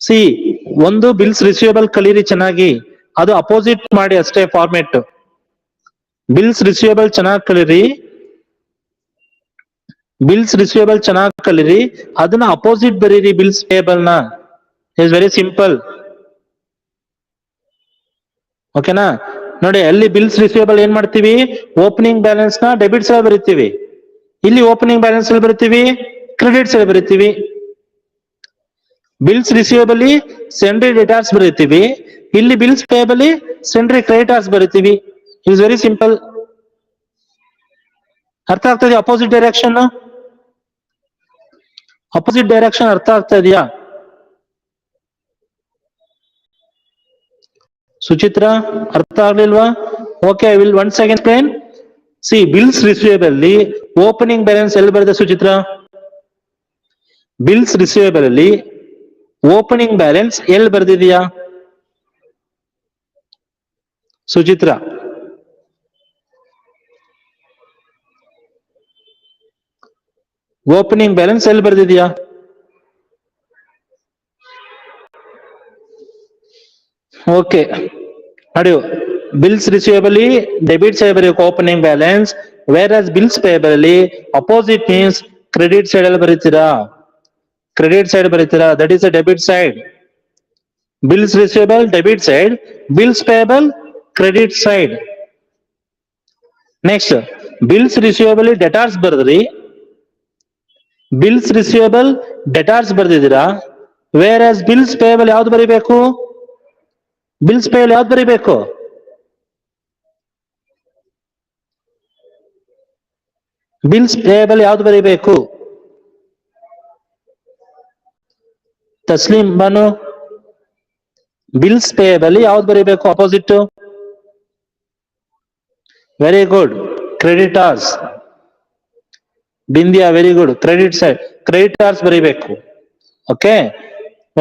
ಸಿ, ಒಂದು ಬಿಲ್ಸ್ ರಿಸೀವಬಲ್ ಕಲೀರಿ ಚೆನ್ನಾಗಿ, ಅದು ಅಪೋಸಿಟ್ ಮಾಡಿ ಅಷ್ಟೇ ಫಾರ್ಮೆಟ್. ಬಿಲ್ಸ್ ರಿಸೀವಬಲ್ ಚೆನ್ನಾಗಿ ಕಲೀರಿ, ಬಿಲ್ಸ್ ರಿಸೀವಬಲ್ ಚೆನ್ನಾಗಿ ಕಲೀರಿ, ಅದನ್ನ ಅಪೋಸಿಟ್ ಬರೀರಿ ಬಿಲ್ಸ್ ಪೇಯಬಲ್ ನ. Is very simple. ಓಕೆನಾ. ನೋಡಿ, ಅಲ್ಲಿ ಬಿಲ್ಸ್ ರಿಸೀವಬಲ್ ಏನ್ ಮಾಡ್ತೀವಿ, ಓಪನಿಂಗ್ ಬ್ಯಾಲೆನ್ಸ್ ನ ಡೆಬಿಟ್ ಸೈಡ್ ಬರೀತೀವಿ. ಇಲ್ಲಿ ಓಪನಿಂಗ್ ಬ್ಯಾಲೆನ್ಸ್ ಅಲ್ಲಿ ಬರೀತೀವಿ, ಕ್ರೆಡಿಟ್ ಸೈಡ್ ಬರೀತೀವಿ. ಬಿಲ್ಸ್ ರಿಸೀವಬಲ್ ಸೆಂಡ್ರಿ ಡೆಟಾರ್ಸ್ ಬರೀತೀವಿ, ಇಲ್ಲಿ ಬಿಲ್ಸ್ ಪೇಯಬಲ್ ಸೆಂಡ್ರಿ ಕ್ರೆಡಿಟರ್ಸ್ ಬರೀತೀವಿ. Is very simple. ಅರ್ಥ ಆಗ್ತದೆ? ಅಪೋಸಿಟ್ ಡೈರೆಕ್ಷನ್, ಅಪೋಸಿಟ್ ಡೈರೆಕ್ಷನ್ ಅರ್ಥ ಆಗ್ತಾ ಇದೆಯಾ? ಸುಚಿತ್ರ, ಅರ್ಥ ಆಗ್ಲಿಲ್ವಾ? Okay, I will once again explain. See, bills receivable ಅಲ್ಲಿ ಓಪನಿಂಗ್ ಬ್ಯಾಲೆನ್ಸ್ ಎಲ್ಲಿ ಬರುತ್ತೆ ಸುಚಿತ್ರ? ಬಿಲ್ಸ್ ರಿಸೀವಬಲ್ ಅಲ್ಲಿ ಓಪನಿಂಗ್ ಬ್ಯಾಲೆನ್ಸ್ ಎಲ್ಲಿ ಬರ್ದಿದೆಯಾ ಸುಚಿತ್ರ? ಓಪನಿಂಗ್ ಬ್ಯಾಲೆನ್ಸ್ ಎಲ್ಲಿ ಬರ್ದಿದೆಯಾ? ಓಕೆ, ನೋಡಿ, ಬಿಲ್ಸ್ ರಿಸೀವಬಲ್ ಡೆಬಿಟ್ ಸೈಡ್ ಬರೀಬೇಕು opening balance, whereas bills payable ಅಲ್ಲಿ ಅಪೋಸಿಟ್ ಮೀನ್ಸ್ ಕ್ರೆಡಿಟ್ ಸೈಡ್ ಅಲ್ಲಿ ಬರೀತೀರಾ. ಕ್ರೆಡಿಟ್ ಸೈಡ್ ಬರೀತೀರಾ, that is a debit side. Bills receivable debit side, bills payable credit side. Next bills receivable debtors ಬರ್ದ್ರಿ, bills receivable debtors ಬರ್ದಿದ್ದೀರಾ. Whereas bills payable ಯಾವ್ದು ಬರೀಬೇಕು? Bills payable ಯಾವ್ದು ಬರೀಬೇಕು? Bills payable ಯಾವ್ದು ಬರೀಬೇಕು? ತಸ್ಲೀಂ ಬಾನು, ಬಿಲ್ಸ್ ಪೇಯಬಲ್ ಯಾವ್ದು ಬರೀಬೇಕು opposite? Very good, creditors. Bindiya, very good. Credit side creditors ಬರೀಬೇಕು. Okay,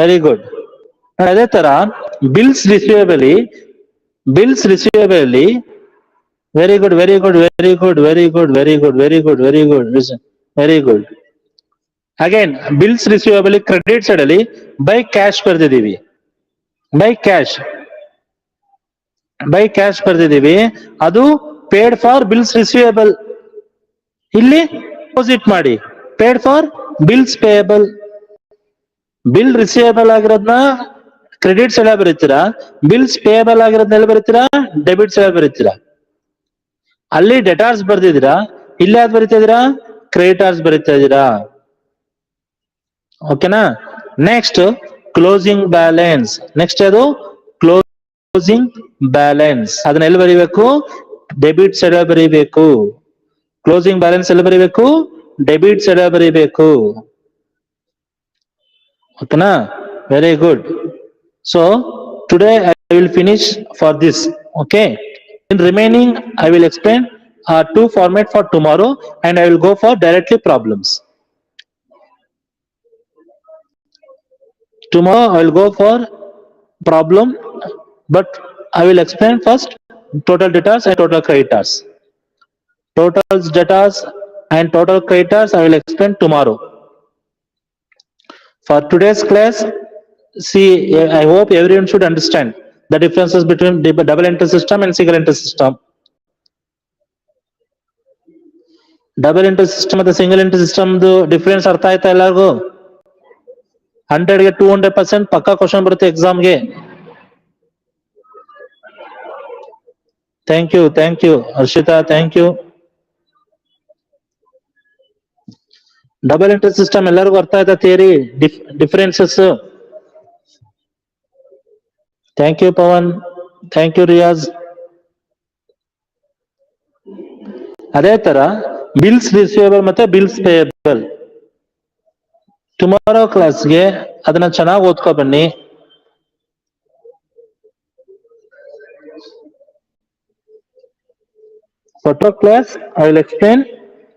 very good. ಅದೇ ತರ bills receivable very good, very good, very good, very good, very good, very good, very good, very good. Again bills receivable credit side ಅಲ್ಲಿ by cash ಬರ್ದಿದೀವಿ, by cash ಬರ್ದಿದೀವಿ, ಅದು paid for bills receivable. ಇಲ್ಲಿ opposite ಮಾಡಿ, paid for bills payable. Bill receivable ಆಗಿರೋದನ್ನ credit side ಬರೀತೀರಾ, bills payable ಆಗಿರೋದ್ನೆಲ್ಲ ಬರೀತೀರಾ, debit side ಬರೀತೀರಾ. ಅಲ್ಲಿ ಡೆಟಾರ್ಸ್ ಬರ್ದಿದ್ದೀರಾ, ಇಲ್ಲಿ ಯಾವ್ದು ಬರೀತಾ ಇದೀರಾ? ಕ್ರೆಡಿಟಾರ್ಸ್ ಬರೀತಾ ಇದೀರಾ. ಓಕೆನಾ. Next closing balance. ನೆಕ್ಸ್ಟ್ ಅದು ಕ್ಲೋಸಿಂಗ್ ಬ್ಯಾಲೆನ್ಸ್, ಅದನ್ನ ಎಲ್ಲಿ ಬರೀಬೇಕು? ಡೆಬಿಟ್ ಸೈಡ್ ಬರೀಬೇಕು. ಕ್ಲೋಸಿಂಗ್ ಬ್ಯಾಲೆನ್ಸ್ ಎಲ್ಲಿ ಬರೀಬೇಕು? ಡೆಬಿಟ್ ಸೈಡ್ ಬರೀಬೇಕು. ಓಕೆನಾ, very good. So today I will finish for this. Okay, in remaining I will explain two format for tomorrow and I will go for directly problems. Tomorrow I will go for problem, but I will explain first total debtors and total creditors. Total debtors and total creditors I will explain tomorrow. For today's class, see, I hope everyone should understand the differences between double entry system and single entry system. Double entry system ಮತ್ತೆ single entry ಸಿಸ್ಟಮ್ದು difference ಅರ್ಥ ಆಯ್ತಾ ಎಲ್ಲರಿಗೂ? 100ಗೆ 200% ಪಕ್ಕಾ question ಬರುತ್ತೆ ಎಕ್ಸಾಮ್ಗೆ. Thank you Harshita, thank you. Double entry system ಎಲ್ಲರಿಗೂ ಅರ್ಥ ಆಯ್ತಾ? Theory differences. Thank you Pavan, thank you Riyaz. ಅದೇ ತರ ಬಿಲ್ಸ್ ರಿಸೀವಬಲ್ ಮತ್ತೆ ಬಿಲ್ಸ್ ಪೇಯಬಲ್. ಟುಮಾರೋ ಕ್ಲಾಸ್ಗೆ ಅದನ್ನ ಚೆನ್ನಾಗಿ ಓದ್ಕೊ ಬನ್ನಿ. For tomorrow class, I will explain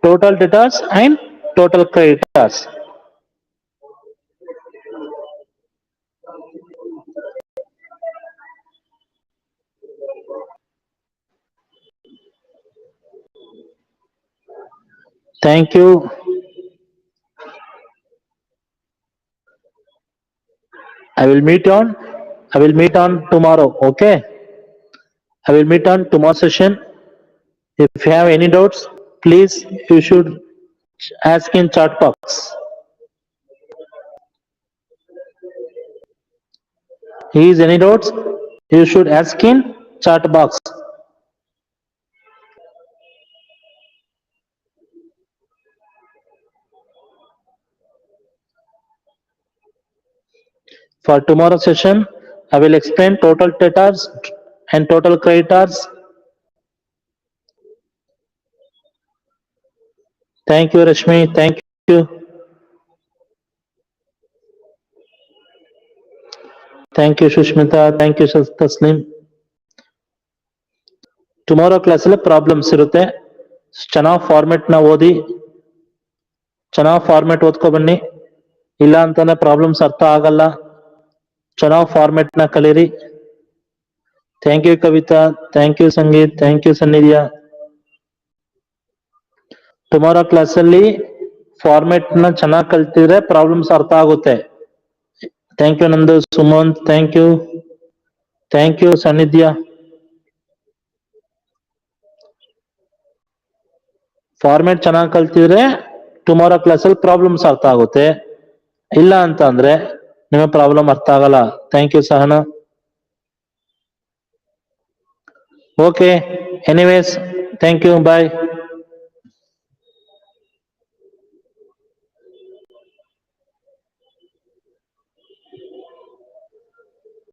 total debtors and total creditors. Thank you. I will meet on tomorrow. Okay. I will meet on tomorrow session. If you have any doubts, please you should ask in chat box. Is any doubts? You should ask in chat box. For tomorrow session, I will explain total debtors and total creditors. Thank you, Rashmi. Thank you. Thank you, Shushmita. Thank you, Taslim. Tomorrow ಕ್ಲಾಸಲ್ಲಿ problems ಇರುತ್ತೆ. ಚೆನ್ನಾಗಿ ಫಾರ್ಮೆಟ್ನ ಓದಿ, ಚೆನ್ನಾಗಿ format ಓದ್ಕೊ ಬನ್ನಿ. ಇಲ್ಲ ಅಂತಾನೆ problems ಅರ್ಥ ಆಗಲ್ಲ. ಚೆನ್ನಾಗಿ ಫಾರ್ಮೆಟ್ನ ಕಲೀರಿ. Thank you Kavita, thank you Sangeet, thank you Sannidhya. Tomorrow ಕ್ಲಾಸಲ್ಲಿ ಫಾರ್ಮೆಟ್ನ ಚೆನ್ನಾಗಿ ಕಲ್ತಿದ್ರೆ ಪ್ರಾಬ್ಲಮ್ಸ್ ಅರ್ಥ ಆಗುತ್ತೆ. ಥ್ಯಾಂಕ್ ಯು ನಂದು, ಸುಮಂತ್, ಥ್ಯಾಂಕ್ ಯು ಸನ್ನಿಧ್ಯ. ಫಾರ್ಮೆಟ್ ಚೆನ್ನಾಗಿ ಕಲ್ತಿದ್ರೆ ಟುಮಾರೋ ಕ್ಲಾಸಲ್ಲಿ ಪ್ರಾಬ್ಲಮ್ಸ್ ಅರ್ಥ ಆಗುತ್ತೆ. ಇಲ್ಲ ಅಂತ ಅಂದ್ರೆ ನಿಮಗೆ ಪ್ರಾಬ್ಲಮ್ ಅರ್ಥ ಆಗಲ್ಲ. Thank you Sahana. Okay, anyways thank you, bye.